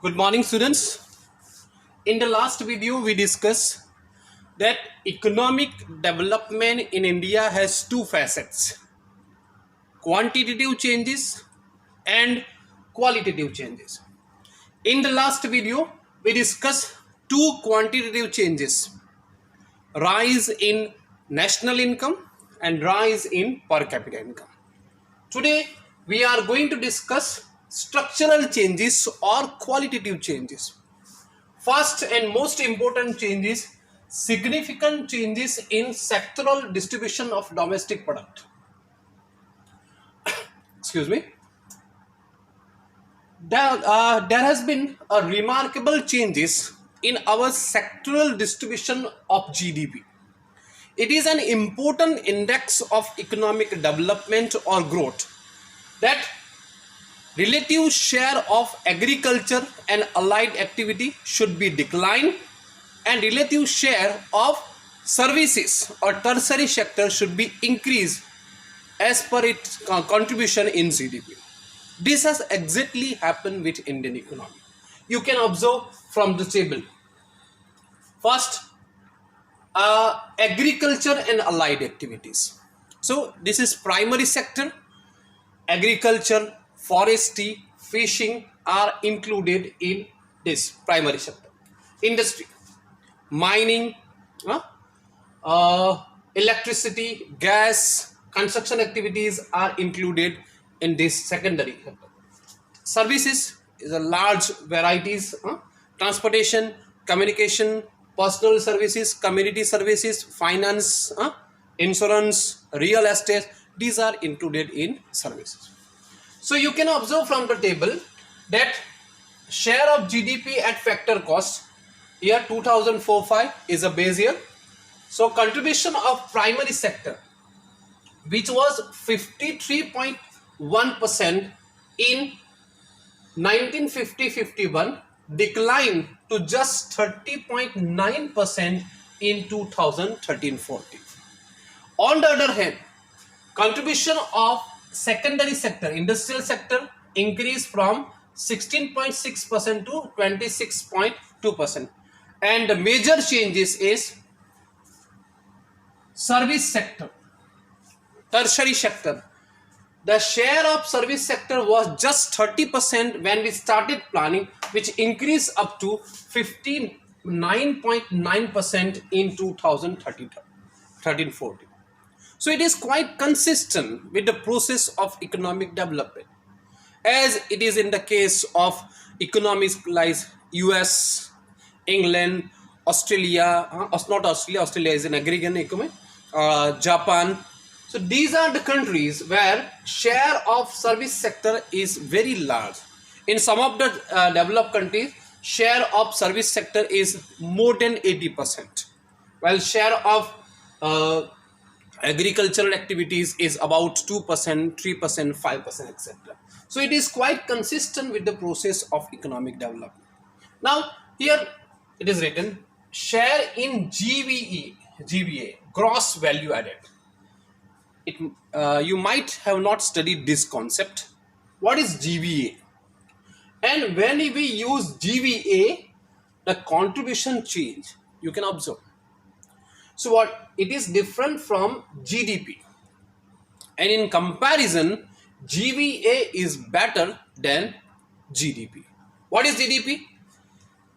Good morning, students. In the last video, we discussed that economic development in India has two facets: quantitative changes and qualitative changes. In the last video, we discussed two quantitative changes: rise in national income and rise in per capita income. Today, we are going to discuss structural changes or qualitative changes. First and most important change is significant changes in sectoral distribution of domestic product. Excuse me. There has been a remarkable changes in our sectoral distribution of GDP. It is an important index of economic development or growth that relative share of agriculture and allied activity should be declined and relative share of services or tertiary sector should be increased as per its contribution in GDP. This has exactly happened with Indian economy. You can observe from the table. First, agriculture and allied activities. So this is primary sector. Agriculture, forestry, fishing are included in this primary sector. Industry, mining, electricity, gas, construction activities are included in this secondary sector. Services is a large varieties: transportation, communication, personal services, community services, finance, insurance, real estate. These are included in services. So you can observe from the table that share of GDP at factor cost, year 2004-5 is a base year. So contribution of primary sector, which was 53.1% in 1950-51, declined to just 30.9% in 2013-14. On the other hand, contribution of secondary sector, industrial sector, increased from 16.6% to 26.2%. And the major changes is service sector, tertiary sector. The share of service sector was just 30% when we started planning, which increased up to 59.9% in 2013-14. So it is quite consistent with the process of economic development, as it is in the case of economies like US, England, Australia, Australia is an agrarian economy, Japan. So these are the countries where share of service sector is very large. In some of the developed countries, share of service sector is more than 80%, while share of agricultural activities is about 2%, 3%, 5%, etc. So it is quite consistent with the process of economic development. Now here it is written share in GVA, gross value added. You might have not studied this concept. What is GVA? And when we use GVA, the contribution change, you can observe. So what it is different from GDP, and in comparison, GVA is better than GDP. What is GDP?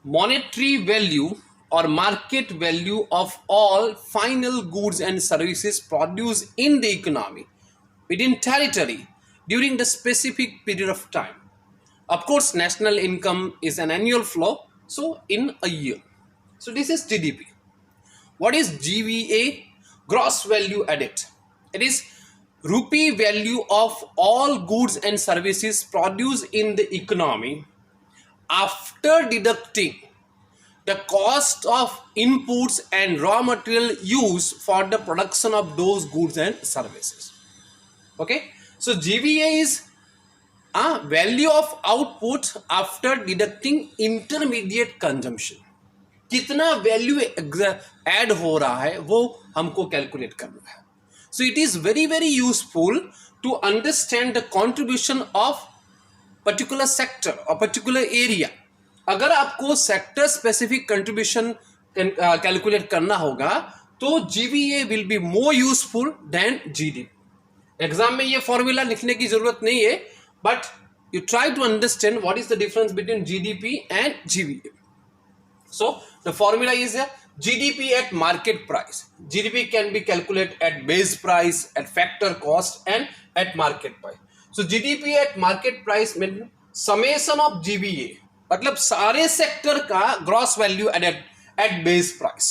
Monetary value or market value of all final goods and services produced in the economy within territory during the specific period of time. Of course, national income is an annual flow, so in a year. So this is GDP. What is GVA? Gross value added. It is rupee value of all goods and services produced in the economy after deducting the cost of inputs and raw material used for the production of those goods and services. Okay, so GVA is value of output after deducting intermediate consumption. कितना value add हो रहा है वो हमको calculate करना है. So it is very useful to understand the contribution of particular sector or particular area अगर आपको सेक्टर स्पेसिफिक कंट्रीब्यूशन कैलकुलेट करना होगा तो GVA will be more useful than GDP. Exam में ये फॉर्मूला लिखने की जरूरत नहीं है, but you try to understand what is the difference between GDP and GVA. So the formula is GDP at market price. GDP can be calculated at base price, at factor cost, and at market price. So GDP at market price means summation of GVA, मतलब सारे sector का gross value at base price.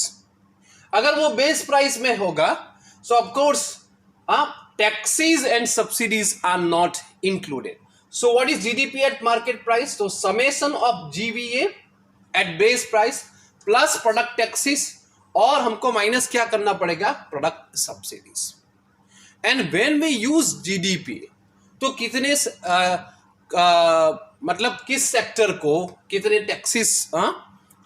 अगर वो base price में होगा so of course taxes and subsidies are not included. So what is GDP at market price? So summation of GVA at base price plus product taxes, और हमको minus क्या करना पड़ेगा, product subsidies. And when we use GDP तो कितने मतलब किस sector को कितने taxes,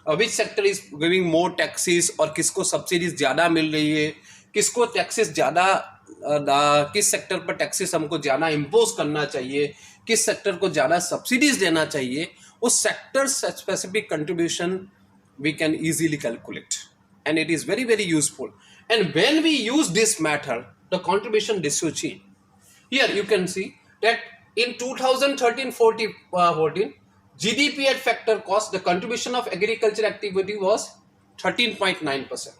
which sector is giving more taxes, और किसको सब्सिडीज ज्यादा मिल रही है, किसको टैक्सेस ज्यादा, किस सेक्टर पर टैक्सेस हमको ज्यादा इम्पोज करना चाहिए, किस सेक्टर को ज्यादा सब्सिडीज देना चाहिए, उस sector specific contribution we can easily calculate, and it is very very useful. And when we use this method the contribution ratio change. Here you can see that in 2013-14 GDP at factor cost, the contribution of agriculture activity was 13.9%.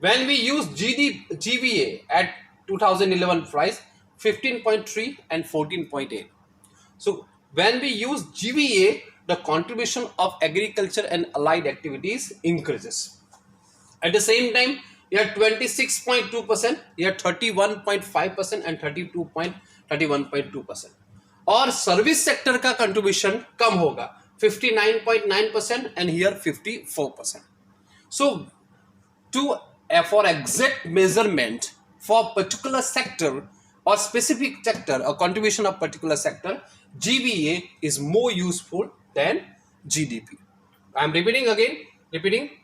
When we use GVA at 2011 price, 15.3 and 14.8. So when we use GVA, the contribution of agriculture and allied activities increases. At the same time, you have 26.2%, you have 31.5% and 31.2%. और service sector का contribution कम होगा 59.9% and here 54%. So to for exact measurement for particular sector or specific sector or contribution of particular sector, GVA is more useful than GDP. I am repeating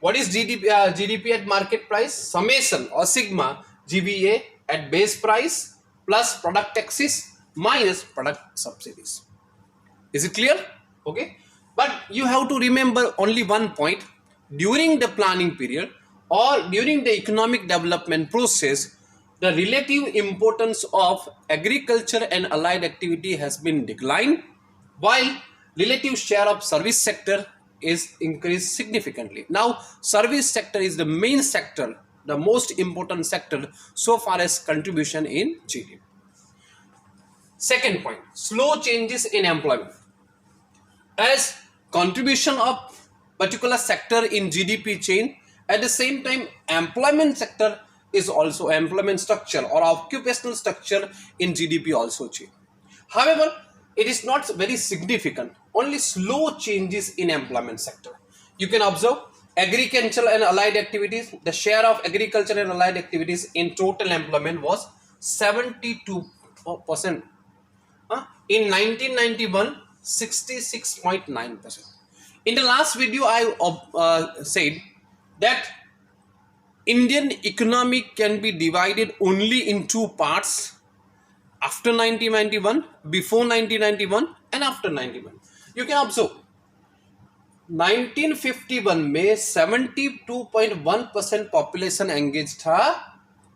what is GDP at market price, summation or sigma GVA at base price plus product taxes minus product subsidies. Is it clear? Okay, but you have to remember only one point: during the planning period or during the economic development process, the relative importance of agriculture and allied activity has been declined, while relative share of service sector is increased significantly. Now service sector is the main sector, the most important sector so far as contribution in GDP. Second point, slow changes in employment. As contribution of particular sector in GDP change, at the same time employment sector is also, employment structure or occupational structure in GDP also change. However, it is not very significant, only slow changes in employment sector. You can observe agricultural and allied activities, the share of agriculture and allied activities in total employment was 72%. In 1991, 66.9%. In the last video, I said that Indian economy can be divided only in two parts: after 1991, before 1991, and after 91. You can observe 1951 में 72.1% population engage था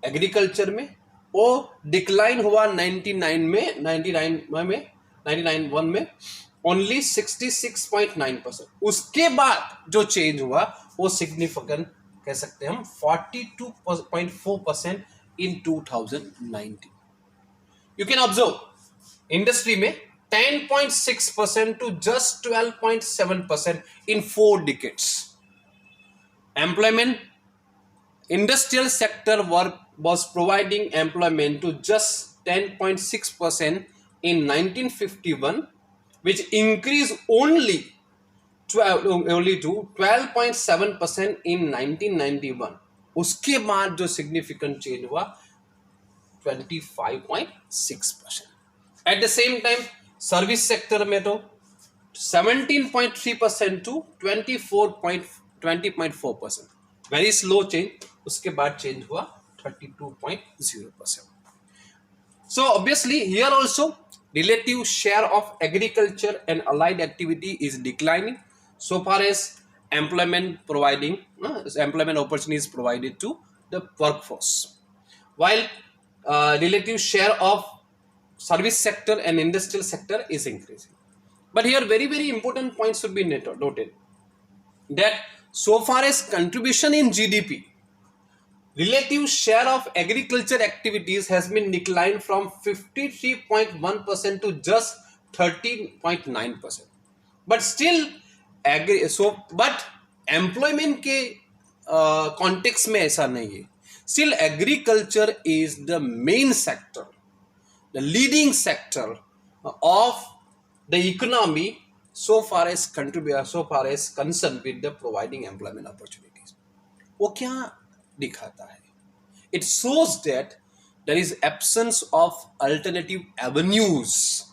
agriculture में, वो decline हुआ 99 में only 66.9%. उसके बाद जो change हुआ वो सिग्निफिकेंट कह सकते हैं हम 42.4% इन 2019. यू कैन ऑब्जर्व इंडस्ट्री में 10.6% to just 12.7% in 4 decades. Employment, industrial sector was providing employment to just 10.6% in 1951, which increased only to 12.7% in 1991. उसके बाद जो significant change हुआ 25.6%. At the same time, service sector में तो 17.3% to 20.4%. Very slow change. उसके बाद change हुआ 32.0%. So obviously here also relative share of agriculture and allied activity is declining. so far as employment opportunities provided to the workforce, while relative share of service sector and industrial sector is increasing. But here very important points should be noted, that so far as contribution in GDP, relative share of agriculture activities has been declined from 53.1% to just 13.9%. But still but employment के context में ऐसा नहीं है. Still agriculture is the main sector, the leading sector of the economy so far as concerned with the providing employment opportunities. वो क्या दिखाता है? It shows that there is absence of alternative avenues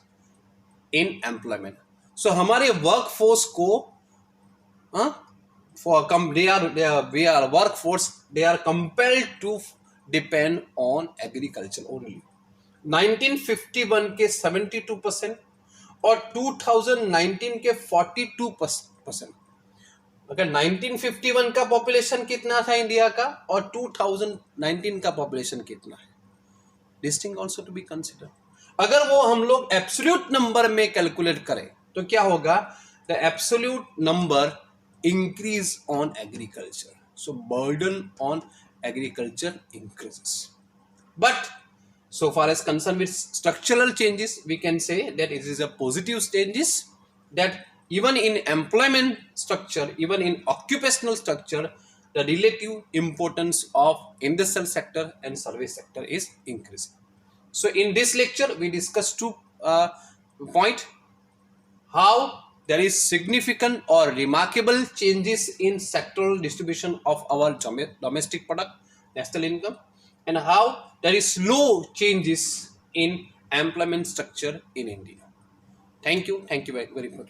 in employment. So हमारे workforce को they are compelled to depend on agriculture only. 1951 के 72% और 2019 के 42%. अगर 1951 का पॉपुलेशन कितना था इंडिया का और 2019 का पॉपुलेशन कितना है, this thing also to be consider. अगर वो हम लोग एब्सोल्यूट नंबर में कैलकुलेट करें तो क्या होगा? The absolute number increase on agriculture, so burden on agriculture increases. But so far as concerned with structural changes, we can say that it is a positive changes, that even in employment structure, even in occupational structure, the relative importance of industrial sector and service sector is increasing. So in this lecture we discussed two point: how there is significant or remarkable changes in sectoral distribution of our domestic product, national income, and how there is slow changes in employment structure in India. Thank you very much.